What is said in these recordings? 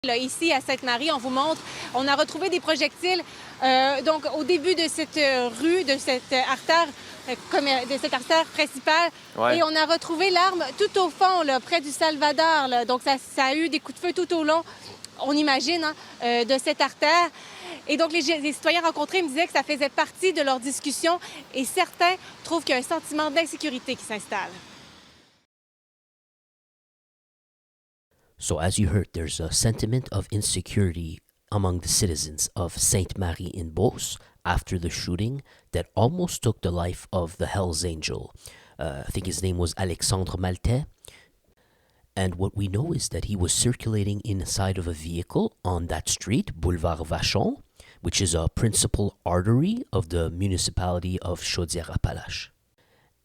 Là, ici, à Sainte-Marie, on vous montre, on a retrouvé des projectiles donc au début de cette rue, de cette artère, principale. Ouais. Et on a retrouvé l'arme tout au fond, là, près du Salvador. Là. Donc, ça a eu des coups de feu tout au long, on imagine, de cette artère. Et donc, les citoyens rencontrés me disaient que ça faisait partie de leur discussion et certains trouvent qu'il y a un sentiment d'insécurité qui s'installe. So, as you heard, there's a sentiment of insecurity among the citizens of Sainte-Marie in Beauce after the shooting that almost took the life of the Hells Angel. I think his name was Alexandre Maltais. And what we know is that he was circulating inside of a vehicle on that street, Boulevard Vachon, which is a principal artery of the municipality of Chaudière-Appalaches.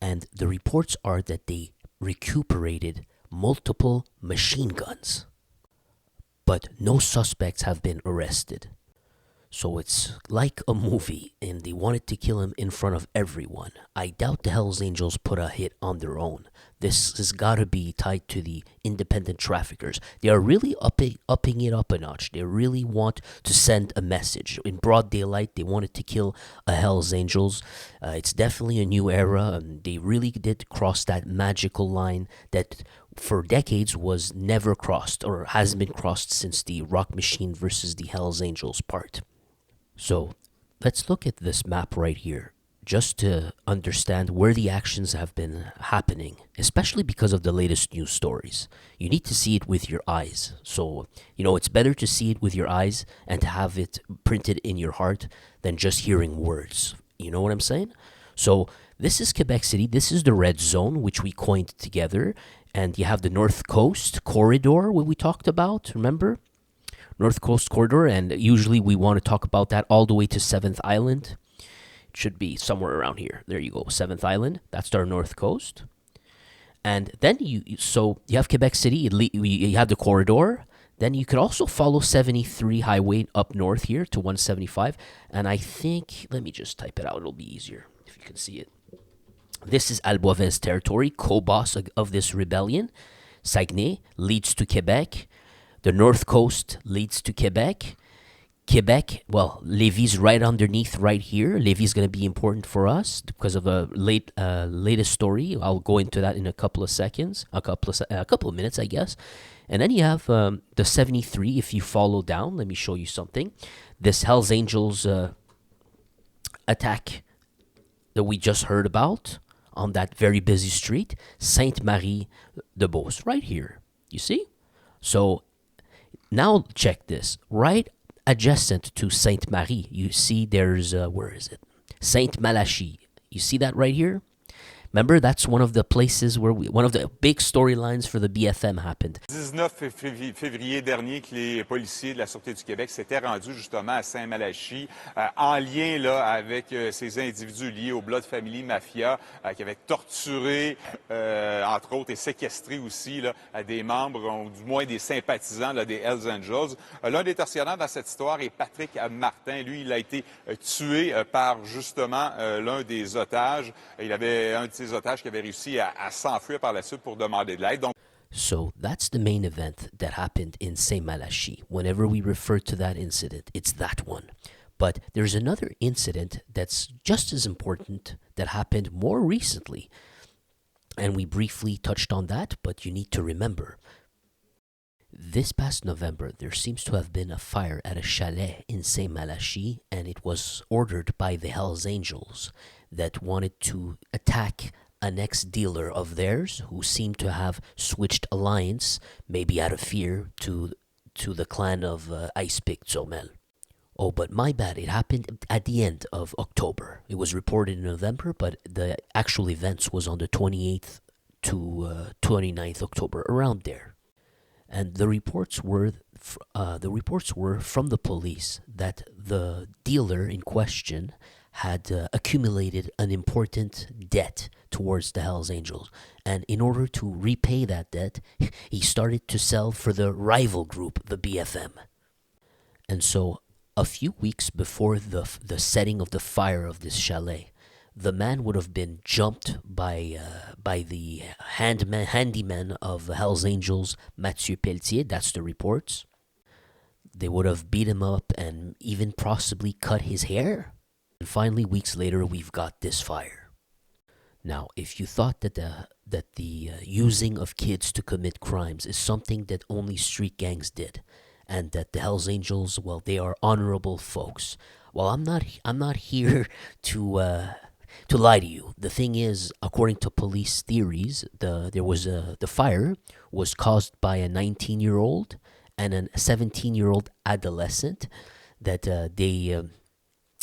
And the reports are that they recuperated multiple machine guns, but no suspects have been arrested. So it's like a movie, and they wanted to kill him in front of everyone. I doubt the Hells Angels put a hit on their own. This has got to be tied to the independent traffickers. They are really upping it up a notch. They really want to send a message. In broad daylight, they wanted to kill a Hells Angels. It's definitely a new era, and they really did cross that magical line that for decades was never crossed, or hasn't been crossed since the Rock Machine versus the Hells Angels part. So let's look at this map right here, just to understand where the actions have been happening, especially because of the latest news stories. You need to see it with your eyes. So, it's better to see it with your eyes and to have it printed in your heart than just hearing words. You know what I'm saying? So this is Quebec City. This is the red zone, which we coined together. And you have the North Coast Corridor, what we talked about, remember? North Coast Corridor, and usually we want to talk about that all the way to 7th Island. It should be somewhere around here. There you go, 7th Island. That's our North Coast. And then you have Quebec City, you have the corridor. Then you could also follow 73 highway up north here to 175. And I think, let me just type it out, it'll be easier if you can see it. This is Alboavin's territory, co-boss of this rebellion. Saguenay leads to Quebec. The North Coast leads to Quebec. Quebec, well, Lévis right underneath right here. Lévis is going to be important for us because of a latest story. I'll go into that in a couple of seconds, a couple of minutes, I guess. And then you have the 73, if you follow down. Let me show you something. This Hells Angels attack that we just heard about on that very busy street, Sainte-Marie de Beauce, right here. You see? So now check this. Right adjacent to Sainte-Marie, you see there's, where is it? Sainte-Malachie. You see that right here? Remember, that's one of the places where one of the big storylines for the BFM happened. 19 février dernier que les policiers de la Sûreté du Québec s'étaient rendus justement à Saint-Malachie en lien là avec ces individus liés au Blood Family Mafia qui avaient torturé, entre autres, et séquestré aussi là, des membres, ou du moins des sympathisants là, des Hells Angels. L'un des tortionnaires dans cette histoire est Patrick Martin. Lui, il a été tué par justement l'un des otages. Il avait un de ses otages qui avait réussi à s'enfuir par la suite pour demander de l'aide. Donc, so that's the main event that happened in Saint-Malachie. Whenever we refer to that incident, it's that one. But there's another incident that's just as important that happened more recently. And we briefly touched on that, but you need to remember. This past November, there seems to have been a fire at a chalet in Saint-Malachie, and it was ordered by the Hells Angels that wanted to attack an ex-dealer of theirs who seemed to have switched alliance, maybe out of fear, to the clan of Ice Pick Zomel. Oh, but my bad, it happened at the end of October. It was reported in November, but the actual events was on the 28th to 29th October, around there. And the reports were from the police that the dealer in question had accumulated an important debt towards the Hells Angels. And in order to repay that debt, he started to sell for the rival group, the BFM. And so a few weeks before the setting of the fire of this chalet, the man would have been jumped by the handyman of Hells Angels, Mathieu Pelletier. That's the reports. They would have beat him up and even possibly cut his hair. And finally, weeks later, we've got this fire. Now, if you thought that the using of kids to commit crimes is something that only street gangs did, and that the Hells Angels, well, they are honorable folks. Well, I'm not here to lie to you. The thing is, according to police theories, the fire was caused by a 19-year-old and a 17-year-old adolescent that they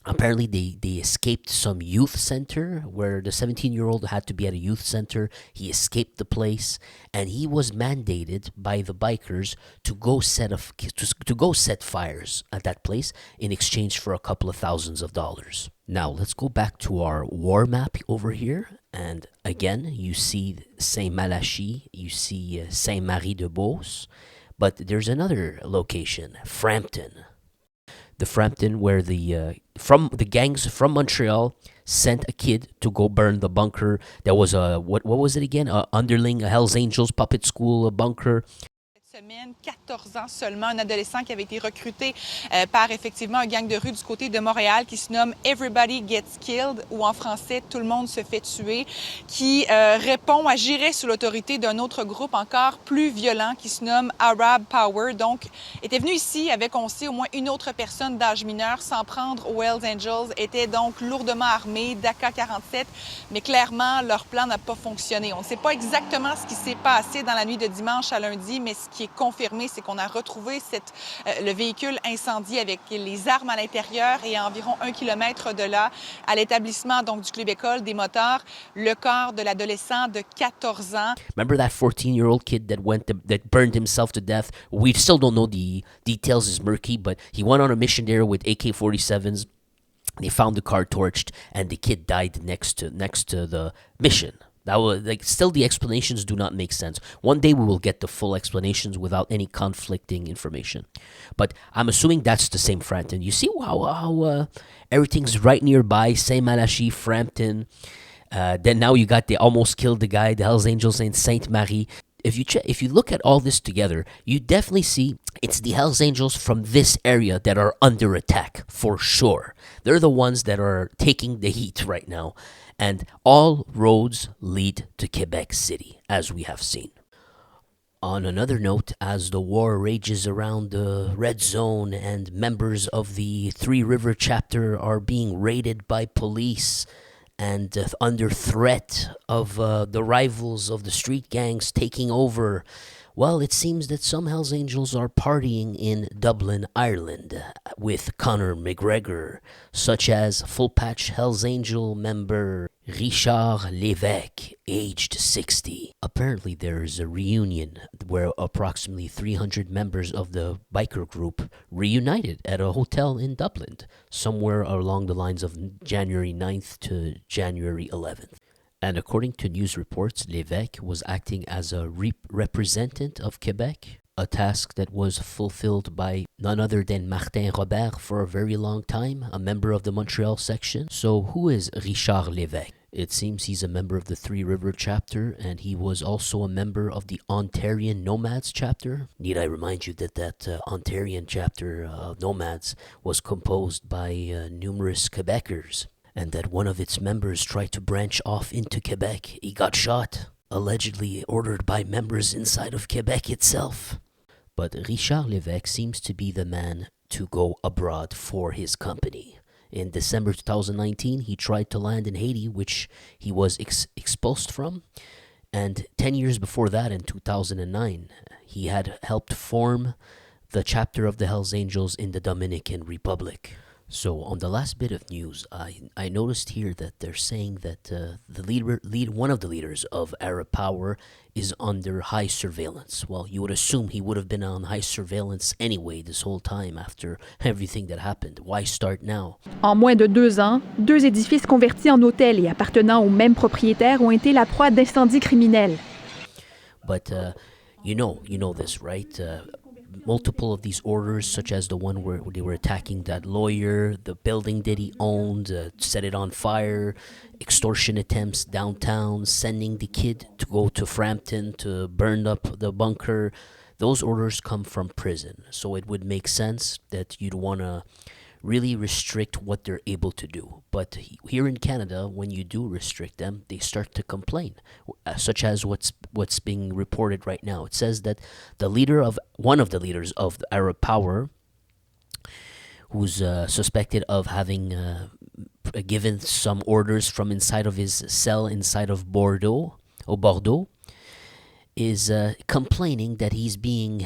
apparently they escaped some youth center where the 17-year-old had to be at a youth center. He escaped the place, and he was mandated by the bikers to go set fires at that place in exchange for a couple of thousands of dollars. Now let's go back to our war map over here, and again you see Saint-Malachie, you see Saint-Marie-de-Beauce, but there's another location, Frampton. The Frampton, where the gangs from Montreal sent a kid to go burn the bunker. There was a what was it again? A underling, a Hells Angels puppet school, a bunker. Semaine, 14 ans seulement, un adolescent qui avait été recruté par effectivement un gang de rue du côté de Montréal qui se nomme Everybody Gets Killed, ou en français Tout le monde se fait tuer, qui agirait sous l'autorité d'un autre groupe encore plus violent qui se nomme Arab Power. Donc, était venu ici avec, on sait, au moins une autre personne d'âge mineur s'en prendre aux Hells Angels, était donc lourdement armé d'AK-47, mais clairement leur plan n'a pas fonctionné. On ne sait pas exactement ce qui s'est passé dans la nuit de dimanche à lundi, mais ce qui est confirmé, c'est qu'on a retrouvé le véhicule incendié avec les armes à l'intérieur, et à environ 1 kilomètre de là, à l'établissement donc du club école des motards, le corps de l'adolescent de 14 ans. Remember that 14-year-old kid that burned himself to death? We still don't know the details, is murky, but he went on a mission there with AK-47s. They found the car torched, and the kid died next to the mission. That was still the explanations do not make sense. One day we will get the full explanations without any conflicting information. But I'm assuming that's the same Frampton. You see how everything's right nearby, Saint-Malachie, Frampton. Then now you got they almost killed the guy, the Hells Angels in Sainte-Marie. If you look at all this together, you definitely see it's the Hells Angels from this area that are under attack, for sure. They're the ones that are taking the heat right now. And all roads lead to Quebec City, as we have seen. On another note, as the war rages around the Red Zone and members of the Three River chapter are being raided by police and under threat of the rivals of the street gangs taking over, well, it seems that some Hells Angels are partying in Dublin, Ireland, with Conor McGregor, such as Full Patch Hells Angel member Richard Lévesque, aged 60. Apparently there is a reunion where approximately 300 members of the biker group reunited at a hotel in Dublin, somewhere along the lines of January 9th to January 11th. And according to news reports, Lévesque was acting as a representative of Quebec, a task that was fulfilled by none other than Martin Robert for a very long time, a member of the Montreal section. So who is Richard Lévesque? It seems he's a member of the Three River chapter, and he was also a member of the Ontarian Nomads chapter. Need I remind you that Ontarian chapter of Nomads was composed by numerous Quebecers, and that one of its members tried to branch off into Quebec. He got shot, allegedly ordered by members inside of Quebec itself. But Richard Lévesque seems to be the man to go abroad for his company. In December 2019, he tried to land in Haiti, which he was expulsed from. And 10 years before that, in 2009, he had helped form the chapter of the Hells Angels in the Dominican Republic. So on the last bit of news, I noticed here that they're saying that one of the leaders of Arab Power is under high surveillance. Well, you would assume he would have been on high surveillance anyway this whole time after everything that happened. Why start now? En moins de 2 ans, 2 édifices convertis en hôtels et appartenant au même propriétaire ont été la proie d'incendies criminels. But you know this, right? Multiple of these orders, such as the one where they were attacking that lawyer, the building that he owned, set it on fire, extortion attempts downtown, sending the kid to go to Frampton to burn up the bunker. those orders come from prison. So it would make sense that you'd want to really restrict what they're able to do. But here in Canada, when you do restrict them, they start to complain, such as what's being reported right now. It says that one of the leaders of the Arab Power, who's suspected of having given some orders from inside of his cell inside of Bordeaux, is complaining that he's being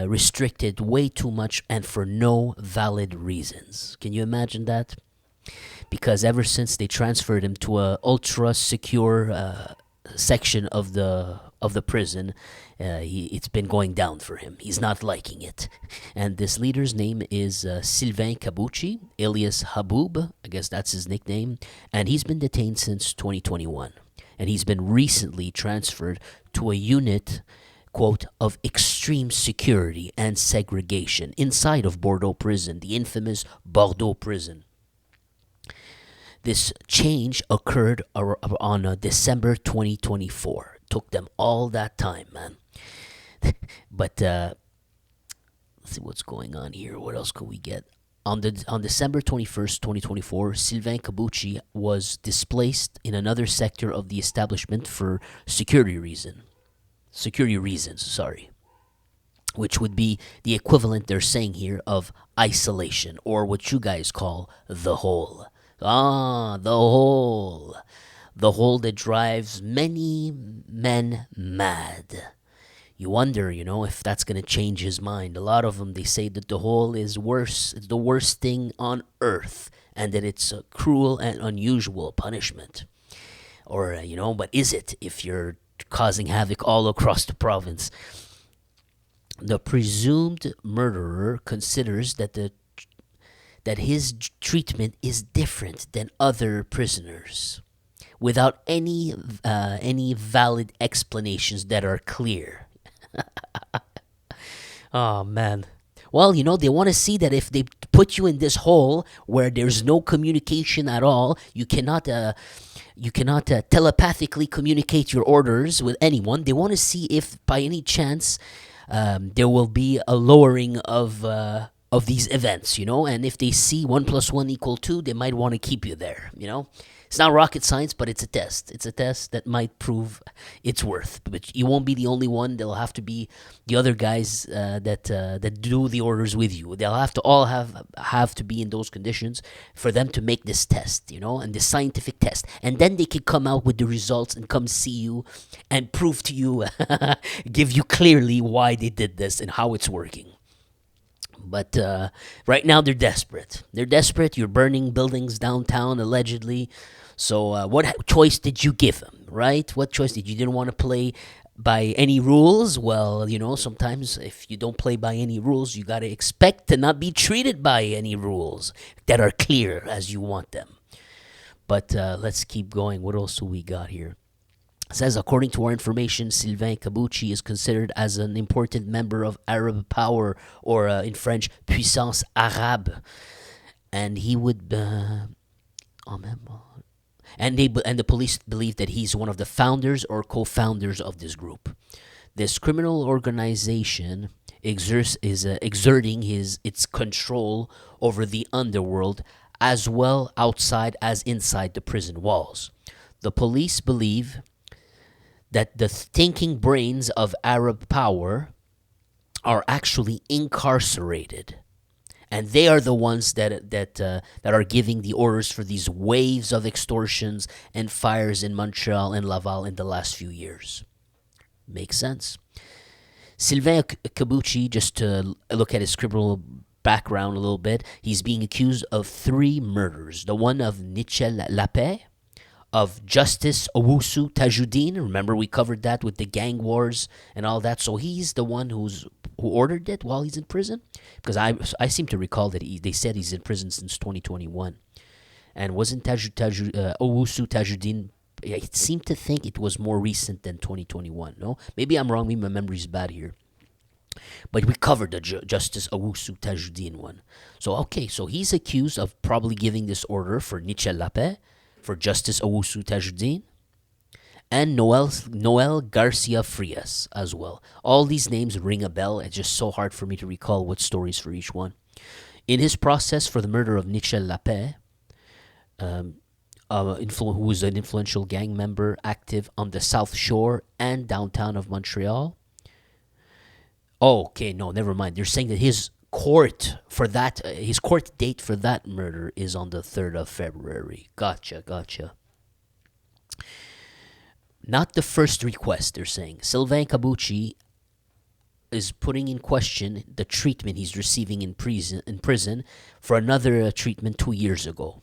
restricted way too much and for no valid reasons. Can you imagine that? Because ever since they transferred him to a ultra secure section of the prison, it's been going down for him. He's not liking it. And this leader's name is Sylvain Kabuchi, alias Haboub. I guess that's his nickname. And he's been detained since 2021. And he's been recently transferred to a unit, quote, of extreme security and segregation inside of Bordeaux prison, the infamous Bordeaux prison. This change occurred on December 2024. Took them all that time, man. But let's see what's going on here. What else could we get? On December 21st, 2024, Sylvain Kabuchi was displaced in another sector of the establishment for security reasons, which would be the equivalent, they're saying here, of isolation, or what you guys call the hole. The hole. The hole that drives many men mad. You wonder, if that's going to change his mind. A lot of them, they say that the hole is worse. It's the worst thing on earth, and that it's a cruel and unusual punishment. Or, but is it if you're causing havoc all across the province? The presumed murderer considers that his treatment is different than other prisoners, without any valid explanations that are clear. Oh, man. Well, they want to see that if they put you in this hole where there's no communication at all, you cannot telepathically communicate your orders with anyone. They want to see if, by any chance, there will be a lowering of these events, and if they see 1 + 1 = 2, they might want to keep you there, It's not rocket science, but it's a test. It's a test that might prove its worth. But you won't be the only one. There'll have to be the other guys that do the orders with you. They'll have to all have to be in those conditions for them to make this test, and this scientific test. And then they can come out with the results and come see you and prove to you, give you clearly why they did this and how it's working. But right now they're desperate. You're burning buildings downtown, allegedly. So what choice did you give them, right? What choice did you didn't want to play by any rules? Well, sometimes if you don't play by any rules, you got to expect to not be treated by any rules that are clear as you want them. But let's keep going. What else do we got here? It says, according to our information, Sylvain Kabuchi is considered as an important member of Arab Power, or in French, Puissance Arabe. And he would... And the police believe that he's one of the founders or co-founders of this group. This criminal organization is exerting its control over the underworld, as well outside as inside the prison walls. The police believe that the thinking brains of Arab Power are actually incarcerated. And they are the ones that are giving the orders for these waves of extortions and fires in Montreal and Laval in the last few years. Makes sense. Sylvain Kabuchi, just to look at his criminal background a little bit, he's being accused of 3 murders. The one of Nichel Lapé, of Justice Owusu Tajuddin. Remember, we covered that with the gang wars and all that. So he's the one who ordered it while he's in prison? Because I seem to recall that they said he's in prison since 2021. And wasn't Owusu Tajuddin, I seem to think it was more recent than 2021, no? Maybe I'm wrong, maybe my memory's bad here. But we covered the Justice Owusu Tajuddin one. So he's accused of probably giving this order for Nichel Lapé, for Justice Owusu Tajuddin, and Noel Garcia Frias as well. All these names ring a bell. It's just so hard for me to recall what stories for each one. In his process for the murder of Nichel Lapin, who was an influential gang member active on the South Shore and downtown of Montreal. Oh, okay, no, never mind. They're saying that his court date for that murder is on the 3rd of February. Gotcha. Not the first request, they're saying. Sylvain Cabucci is putting in question the treatment he's receiving in prison for another treatment 2 years ago.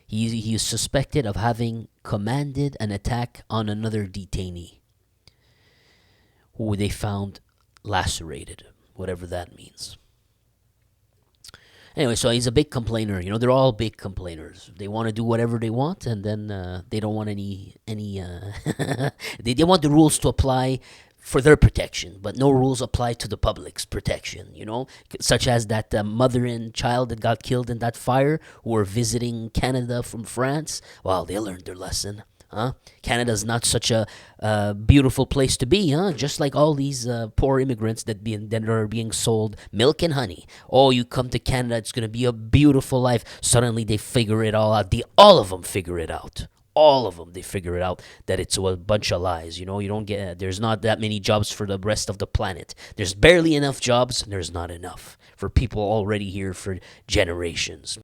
He is suspected of having commanded an attack on another detainee who they found lacerated, whatever that means. Anyway, so he's a big complainer. They're all big complainers. They want to do whatever they want, and then they don't want any they want the rules to apply for their protection, but no rules apply to the public's protection, such as that mother and child that got killed in that fire who were visiting Canada from France. Well, they learned their lesson. Canada's not such a beautiful place to be, just like all these poor immigrants that are being sold milk and honey. Oh, you come to Canada, it's going to be a beautiful life. Suddenly they figure it all out. All of them figure it out. All of them, they figure it out that it's a bunch of lies. You don't get, there's not that many jobs for the rest of the planet. There's barely enough jobs, and there's not enough for people already here for generations.